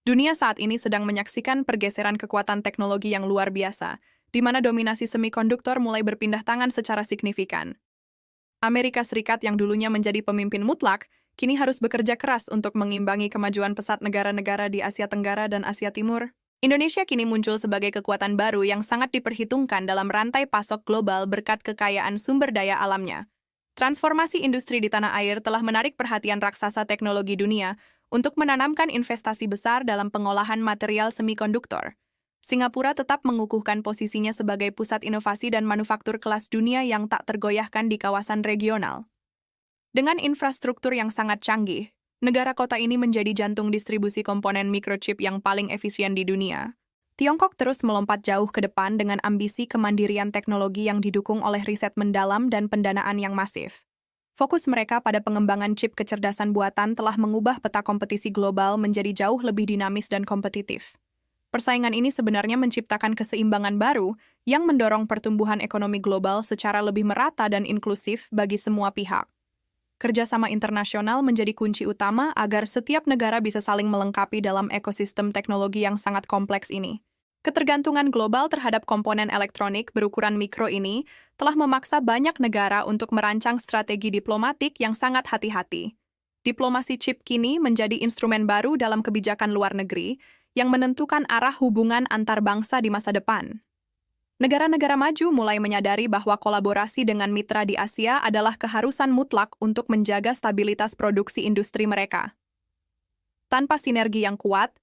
Dunia saat ini sedang menyaksikan pergeseran kekuatan teknologi yang luar biasa, di mana dominasi semikonduktor mulai berpindah tangan secara signifikan. Amerika Serikat yang dulunya menjadi pemimpin mutlak, kini harus bekerja keras untuk mengimbangi kemajuan pesat negara-negara di Asia Tenggara dan Asia Timur. Indonesia kini muncul sebagai kekuatan baru yang sangat diperhitungkan dalam rantai pasok global berkat kekayaan sumber daya alamnya. Transformasi industri di tanah air telah menarik perhatian raksasa teknologi dunia untuk menanamkan investasi besar dalam pengolahan material semikonduktor. Singapura tetap mengukuhkan posisinya sebagai pusat inovasi dan manufaktur kelas dunia yang tak tergoyahkan di kawasan regional. Dengan infrastruktur yang sangat canggih, negara kota ini menjadi jantung distribusi komponen microchip yang paling efisien di dunia. Tiongkok terus melompat jauh ke depan dengan ambisi kemandirian teknologi yang didukung oleh riset mendalam dan pendanaan yang masif. Fokus mereka pada pengembangan chip kecerdasan buatan telah mengubah peta kompetisi global menjadi jauh lebih dinamis dan kompetitif. Persaingan ini sebenarnya menciptakan keseimbangan baru yang mendorong pertumbuhan ekonomi global secara lebih merata dan inklusif bagi semua pihak. Kerjasama internasional menjadi kunci utama agar setiap negara bisa saling melengkapi dalam ekosistem teknologi yang sangat kompleks ini. Ketergantungan global terhadap komponen elektronik berukuran mikro ini telah memaksa banyak negara untuk merancang strategi diplomatik yang sangat hati-hati. Diplomasi chip kini menjadi instrumen baru dalam kebijakan luar negeri yang menentukan arah hubungan antar bangsa di masa depan. Negara-negara maju mulai menyadari bahwa kolaborasi dengan mitra di Asia adalah keharusan mutlak untuk menjaga stabilitas produksi industri mereka. Tanpa sinergi yang kuat,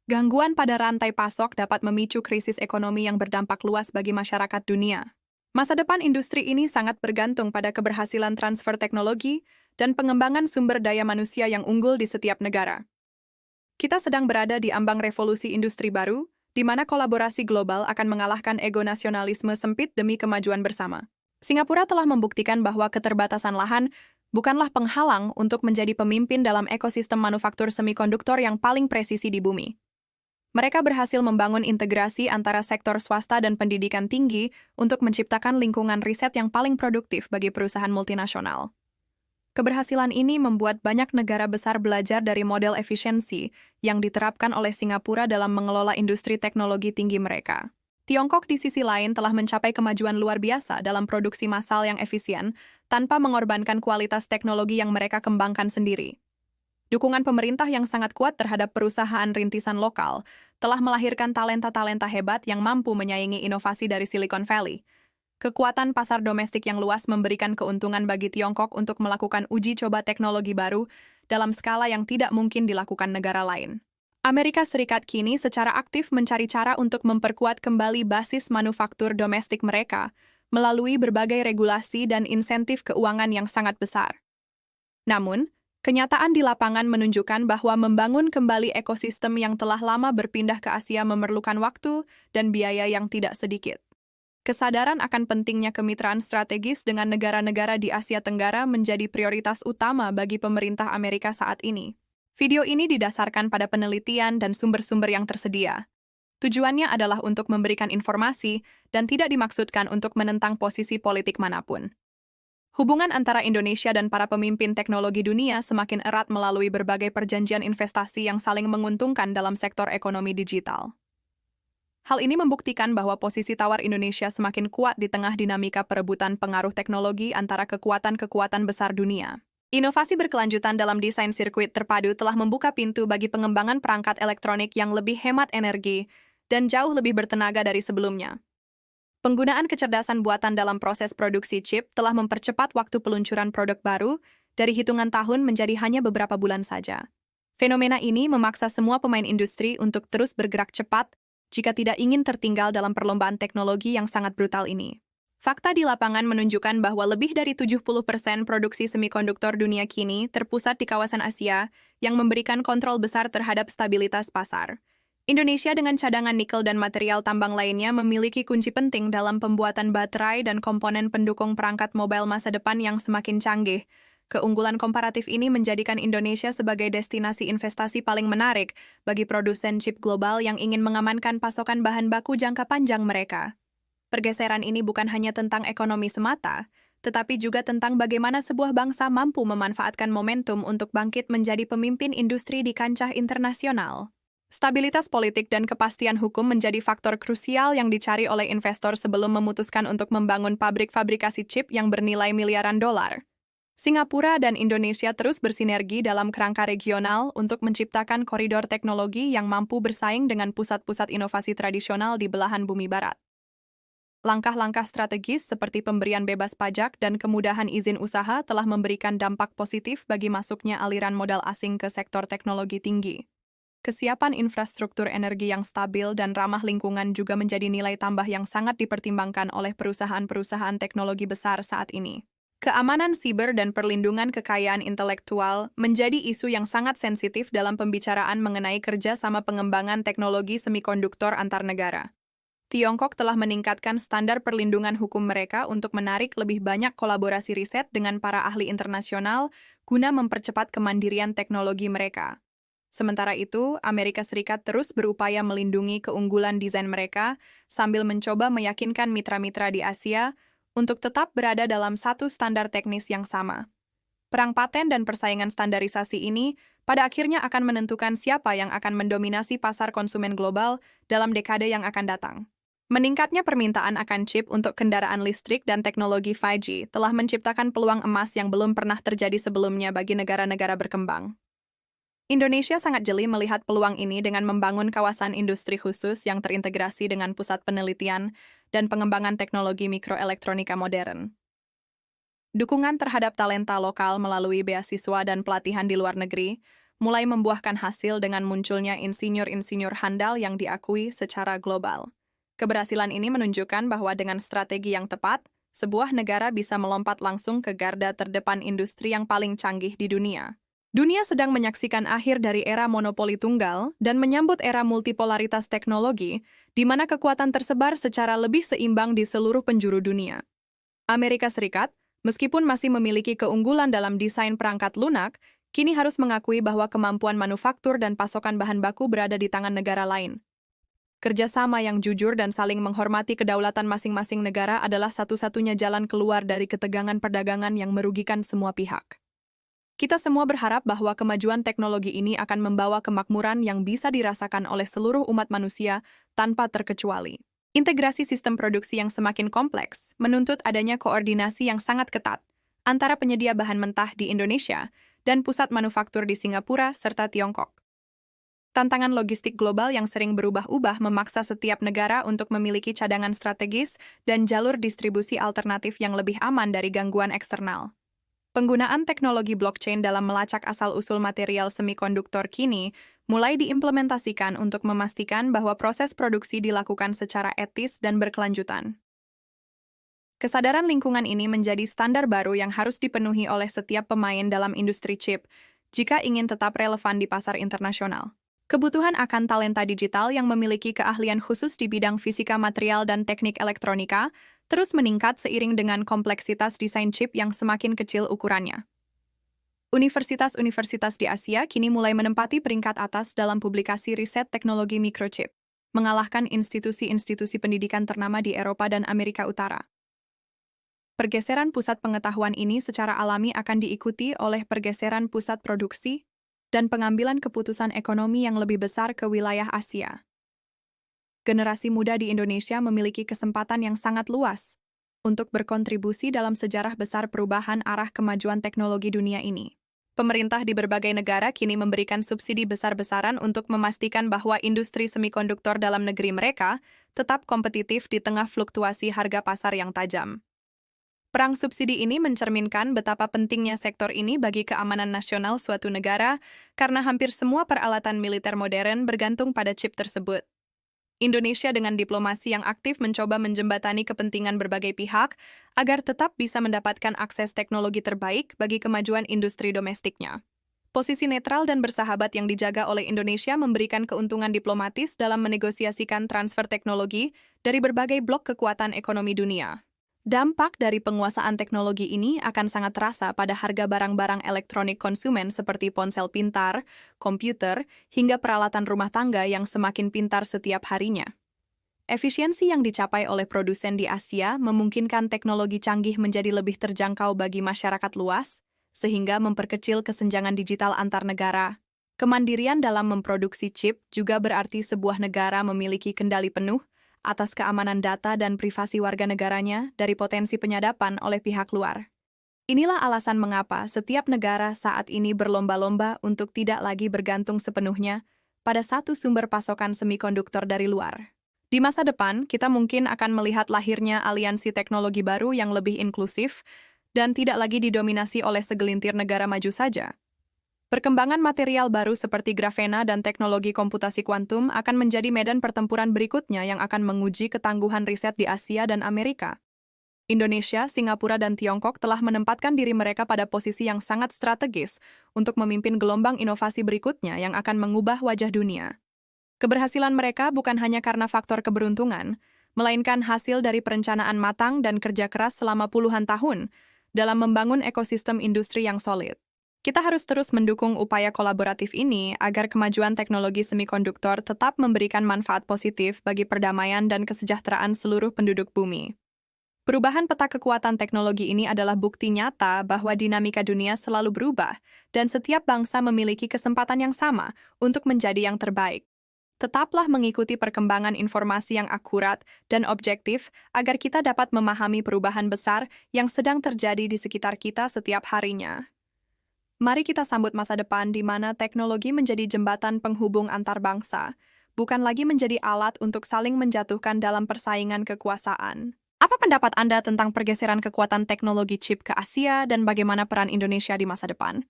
gangguan pada rantai pasok dapat memicu krisis ekonomi yang berdampak luas bagi masyarakat dunia. Masa depan industri ini sangat bergantung pada keberhasilan transfer teknologi dan pengembangan sumber daya manusia yang unggul di setiap negara. Kita sedang berada di ambang revolusi industri baru, di mana kolaborasi global akan mengalahkan ego nasionalisme sempit demi kemajuan bersama. Singapura telah membuktikan bahwa keterbatasan lahan bukanlah penghalang untuk menjadi pemimpin dalam ekosistem manufaktur semikonduktor yang paling presisi di bumi. Mereka berhasil membangun integrasi antara sektor swasta dan pendidikan tinggi untuk menciptakan lingkungan riset yang paling produktif bagi perusahaan multinasional. Keberhasilan ini membuat banyak negara besar belajar dari model efisiensi yang diterapkan oleh Singapura dalam mengelola industri teknologi tinggi mereka. Tiongkok di sisi lain telah mencapai kemajuan luar biasa dalam produksi massal yang efisien tanpa mengorbankan kualitas teknologi yang mereka kembangkan sendiri. Dukungan pemerintah yang sangat kuat terhadap perusahaan rintisan lokal telah melahirkan talenta-talenta hebat yang mampu menyaingi inovasi dari Silicon Valley. Kekuatan pasar domestik yang luas memberikan keuntungan bagi Tiongkok untuk melakukan uji coba teknologi baru dalam skala yang tidak mungkin dilakukan negara lain. Amerika Serikat kini secara aktif mencari cara untuk memperkuat kembali basis manufaktur domestik mereka melalui berbagai regulasi dan insentif keuangan yang sangat besar. Namun, kenyataan di lapangan menunjukkan bahwa membangun kembali ekosistem yang telah lama berpindah ke Asia memerlukan waktu dan biaya yang tidak sedikit. Kesadaran akan pentingnya kemitraan strategis dengan negara-negara di Asia Tenggara menjadi prioritas utama bagi pemerintah Amerika saat ini. Video ini didasarkan pada penelitian dan sumber-sumber yang tersedia. Tujuannya adalah untuk memberikan informasi dan tidak dimaksudkan untuk menentang posisi politik manapun. Hubungan antara Indonesia dan para pemimpin teknologi dunia semakin erat melalui berbagai perjanjian investasi yang saling menguntungkan dalam sektor ekonomi digital. Hal ini membuktikan bahwa posisi tawar Indonesia semakin kuat di tengah dinamika perebutan pengaruh teknologi antara kekuatan-kekuatan besar dunia. Inovasi berkelanjutan dalam desain sirkuit terpadu telah membuka pintu bagi pengembangan perangkat elektronik yang lebih hemat energi dan jauh lebih bertenaga dari sebelumnya. Penggunaan kecerdasan buatan dalam proses produksi chip telah mempercepat waktu peluncuran produk baru dari hitungan tahun menjadi hanya beberapa bulan saja. Fenomena ini memaksa semua pemain industri untuk terus bergerak cepat jika tidak ingin tertinggal dalam perlombaan teknologi yang sangat brutal ini. Fakta di lapangan menunjukkan bahwa lebih dari 70% produksi semikonduktor dunia kini terpusat di kawasan Asia yang memberikan kontrol besar terhadap stabilitas pasar. Indonesia dengan cadangan nikel dan material tambang lainnya memiliki kunci penting dalam pembuatan baterai dan komponen pendukung perangkat mobile masa depan yang semakin canggih. Keunggulan komparatif ini menjadikan Indonesia sebagai destinasi investasi paling menarik bagi produsen chip global yang ingin mengamankan pasokan bahan baku jangka panjang mereka. Pergeseran ini bukan hanya tentang ekonomi semata, tetapi juga tentang bagaimana sebuah bangsa mampu memanfaatkan momentum untuk bangkit menjadi pemimpin industri di kancah internasional. Stabilitas politik dan kepastian hukum menjadi faktor krusial yang dicari oleh investor sebelum memutuskan untuk membangun pabrik fabrikasi chip yang bernilai miliaran dolar. Singapura dan Indonesia terus bersinergi dalam kerangka regional untuk menciptakan koridor teknologi yang mampu bersaing dengan pusat-pusat inovasi tradisional di belahan bumi barat. Langkah-langkah strategis seperti pemberian bebas pajak dan kemudahan izin usaha telah memberikan dampak positif bagi masuknya aliran modal asing ke sektor teknologi tinggi. Kesiapan infrastruktur energi yang stabil dan ramah lingkungan juga menjadi nilai tambah yang sangat dipertimbangkan oleh perusahaan-perusahaan teknologi besar saat ini. Keamanan siber dan perlindungan kekayaan intelektual menjadi isu yang sangat sensitif dalam pembicaraan mengenai kerja sama pengembangan teknologi semikonduktor antar negara. Tiongkok telah meningkatkan standar perlindungan hukum mereka untuk menarik lebih banyak kolaborasi riset dengan para ahli internasional guna mempercepat kemandirian teknologi mereka. Sementara itu, Amerika Serikat terus berupaya melindungi keunggulan desain mereka sambil mencoba meyakinkan mitra-mitra di Asia untuk tetap berada dalam satu standar teknis yang sama. Perang paten dan persaingan standarisasi ini pada akhirnya akan menentukan siapa yang akan mendominasi pasar konsumen global dalam dekade yang akan datang. Meningkatnya permintaan akan chip untuk kendaraan listrik dan teknologi 5G telah menciptakan peluang emas yang belum pernah terjadi sebelumnya bagi negara-negara berkembang. Indonesia sangat jeli melihat peluang ini dengan membangun kawasan industri khusus yang terintegrasi dengan pusat penelitian dan pengembangan teknologi mikroelektronika modern. Dukungan terhadap talenta lokal melalui beasiswa dan pelatihan di luar negeri mulai membuahkan hasil dengan munculnya insinyur-insinyur handal yang diakui secara global. Keberhasilan ini menunjukkan bahwa dengan strategi yang tepat, sebuah negara bisa melompat langsung ke garda terdepan industri yang paling canggih di dunia. Dunia sedang menyaksikan akhir dari era monopoli tunggal dan menyambut era multipolaritas teknologi, di mana kekuatan tersebar secara lebih seimbang di seluruh penjuru dunia. Amerika Serikat, meskipun masih memiliki keunggulan dalam desain perangkat lunak, kini harus mengakui bahwa kemampuan manufaktur dan pasokan bahan baku berada di tangan negara lain. Kerjasama yang jujur dan saling menghormati kedaulatan masing-masing negara adalah satu-satunya jalan keluar dari ketegangan perdagangan yang merugikan semua pihak. Kita semua berharap bahwa kemajuan teknologi ini akan membawa kemakmuran yang bisa dirasakan oleh seluruh umat manusia tanpa terkecuali. Integrasi sistem produksi yang semakin kompleks menuntut adanya koordinasi yang sangat ketat antara penyedia bahan mentah di Indonesia dan pusat manufaktur di Singapura serta Tiongkok. Tantangan logistik global yang sering berubah-ubah memaksa setiap negara untuk memiliki cadangan strategis dan jalur distribusi alternatif yang lebih aman dari gangguan eksternal. Penggunaan teknologi blockchain dalam melacak asal-usul material semikonduktor kini mulai diimplementasikan untuk memastikan bahwa proses produksi dilakukan secara etis dan berkelanjutan. Kesadaran lingkungan ini menjadi standar baru yang harus dipenuhi oleh setiap pemain dalam industri chip jika ingin tetap relevan di pasar internasional. Kebutuhan akan talenta digital yang memiliki keahlian khusus di bidang fisika material dan teknik elektronika terus meningkat seiring dengan kompleksitas desain chip yang semakin kecil ukurannya. Universitas-universitas di Asia kini mulai menempati peringkat atas dalam publikasi riset teknologi mikrochip, mengalahkan institusi-institusi pendidikan ternama di Eropa dan Amerika Utara. Pergeseran pusat pengetahuan ini secara alami akan diikuti oleh pergeseran pusat produksi dan pengambilan keputusan ekonomi yang lebih besar ke wilayah Asia. Generasi muda di Indonesia memiliki kesempatan yang sangat luas untuk berkontribusi dalam sejarah besar perubahan arah kemajuan teknologi dunia ini. Pemerintah di berbagai negara kini memberikan subsidi besar-besaran untuk memastikan bahwa industri semikonduktor dalam negeri mereka tetap kompetitif di tengah fluktuasi harga pasar yang tajam. Perang subsidi ini mencerminkan betapa pentingnya sektor ini bagi keamanan nasional suatu negara karena hampir semua peralatan militer modern bergantung pada chip tersebut. Indonesia dengan diplomasi yang aktif mencoba menjembatani kepentingan berbagai pihak agar tetap bisa mendapatkan akses teknologi terbaik bagi kemajuan industri domestiknya. Posisi netral dan bersahabat yang dijaga oleh Indonesia memberikan keuntungan diplomatis dalam menegosiasikan transfer teknologi dari berbagai blok kekuatan ekonomi dunia. Dampak dari penguasaan teknologi ini akan sangat terasa pada harga barang-barang elektronik konsumen seperti ponsel pintar, komputer, hingga peralatan rumah tangga yang semakin pintar setiap harinya. Efisiensi yang dicapai oleh produsen di Asia memungkinkan teknologi canggih menjadi lebih terjangkau bagi masyarakat luas, sehingga memperkecil kesenjangan digital antar negara. Kemandirian dalam memproduksi chip juga berarti sebuah negara memiliki kendali penuh atas keamanan data dan privasi warga negaranya dari potensi penyadapan oleh pihak luar. Inilah alasan mengapa setiap negara saat ini berlomba-lomba untuk tidak lagi bergantung sepenuhnya pada satu sumber pasokan semikonduktor dari luar. Di masa depan, kita mungkin akan melihat lahirnya aliansi teknologi baru yang lebih inklusif dan tidak lagi didominasi oleh segelintir negara maju saja. Perkembangan material baru seperti grafena dan teknologi komputasi kuantum akan menjadi medan pertempuran berikutnya yang akan menguji ketangguhan riset di Asia dan Amerika. Indonesia, Singapura, dan Tiongkok telah menempatkan diri mereka pada posisi yang sangat strategis untuk memimpin gelombang inovasi berikutnya yang akan mengubah wajah dunia. Keberhasilan mereka bukan hanya karena faktor keberuntungan, melainkan hasil dari perencanaan matang dan kerja keras selama puluhan tahun dalam membangun ekosistem industri yang solid. Kita harus terus mendukung upaya kolaboratif ini agar kemajuan teknologi semikonduktor tetap memberikan manfaat positif bagi perdamaian dan kesejahteraan seluruh penduduk bumi. Perubahan peta kekuatan teknologi ini adalah bukti nyata bahwa dinamika dunia selalu berubah dan setiap bangsa memiliki kesempatan yang sama untuk menjadi yang terbaik. Tetaplah mengikuti perkembangan informasi yang akurat dan objektif agar kita dapat memahami perubahan besar yang sedang terjadi di sekitar kita setiap harinya. Mari kita sambut masa depan di mana teknologi menjadi jembatan penghubung antar bangsa, bukan lagi menjadi alat untuk saling menjatuhkan dalam persaingan kekuasaan. Apa pendapat Anda tentang pergeseran kekuatan teknologi chip ke Asia dan bagaimana peran Indonesia di masa depan?